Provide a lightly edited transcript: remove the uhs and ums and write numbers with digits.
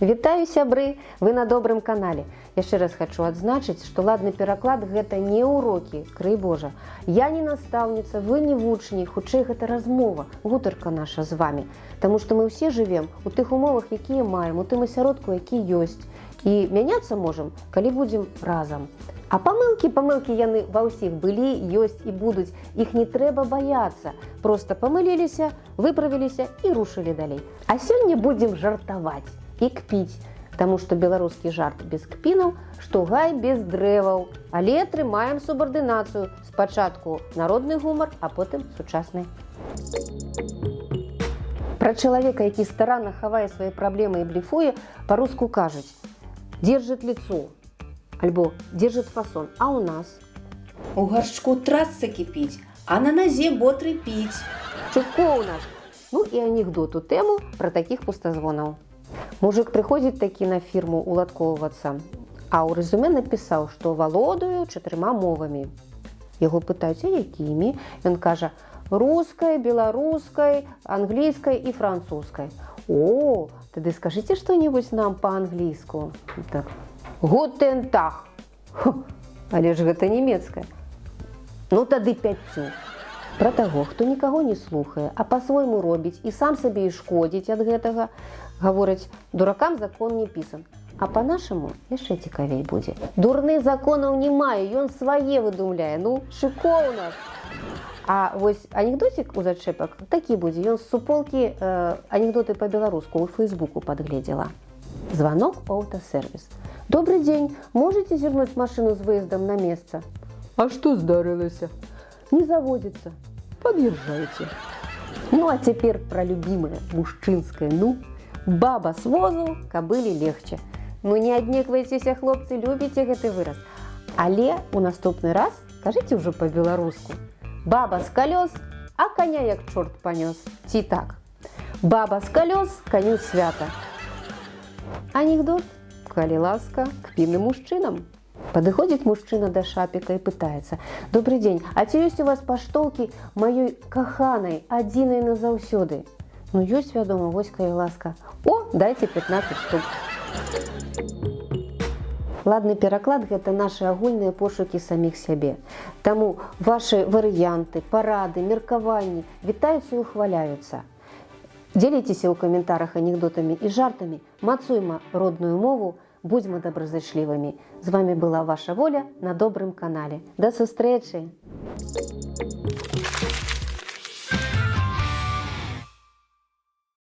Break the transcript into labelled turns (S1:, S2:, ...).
S1: Вітаю, сябры! Вы на добрым канале. Яшчэ раз хочу адзначыць, што ладны пераклад гэта не урокі, крый Божа. Я не настаўніца, вы не вучні, хутчэй гэта размова, гутарка наша з вами. Таму што мы ўсе жывем у тых умовах, якія маем, у тым асяродку, які ёсць. І мяняцца можам, калі будзем разам. А памылкі яны ва ўсіх былі, ёсць і будуць. Іх не трэба баяцца. Проста памыліліся, выправіліся і рушылі далей. А сёння будзем жартаваць і кпіць, таму што беларускі жарт без кпінаў, што гай без дрэваў. Але трымаем субардынацыю. Спачатку народны гумар, а потым сучасны. Пра чалавека, які старанна хавае свае праблемы і блефуе, па-руску кажуць: держит лицо, альбо держит фасон, а у нас?
S2: У гаршчку трасца кіпіць, а на назе ботры піць.
S1: Чутко у нас. Ну і анекдот у тэму пра такіх пустазвонаў. Мужик прыходзіць такі на фірму уладкоўвацца, а ў рэзюме напісаў, што валодаю 4 мовамі. Яго пытаюць, а якімі? Ён кажа: рускай, беларускай, англійскай і французскай. О, тады скажыце што-небудзь нам па-англійску. Так. Гутен таг. Але ж гэта нямецкая. Ну тады 5. Пра таго, хто нікаго не слухае, а па-свойму робіць і сам сабе і шкодзіць ад гэтага, гавораць: дуракам закон не пісан. А па-нашаму яшчэ цікавей будзе. Дурны законаў не мае, ён свае выдумляе. Ну, шыкоўна! А вось анекдотик у зачэпак такі будзе. Ён з суполкі анекдоты па-беларуску ў Фейсбуку падгледзела. Звонок у аўтасервіс. Добрый дзень, можете зірнуць машину з выездам на месца? А што здарылася? Не заводится. Подъезжайте. Ну, а теперь про любимое мужчинское. Ну, баба с возу, кобыле легче. Ну, не аднеквайцеся, хлопцы, любіце гэты выраз. Але у наступны раз кажыце ўжо па-беларуску. Баба з калёс, а коня як чорт панёс. Ці так. Баба з калёс, коню свята. Анекдот, калі ласка, кпіны мужчынам. Падыходзіць мужчына да шапіка і пытаецца: добрый дзень, а ці ёсць у вас паштоўкі маёй каханай, адзінай назаўсёды? Ну, ёсць, вядома, вось калі ласка. О, дайце 15 штук. Ладны пераклад – гэта нашы агульныя пошукі саміх сябе. Таму вашы варыянты, парады, меркаванні вітаюцца і ухваляюцца. Дзеліцеся ў каментарах анекдотамі і жартамі, мацуйма родную мову, будзьма добразычлівымі. З вами была ваша Воля на добрым канале. Да сустрэчы!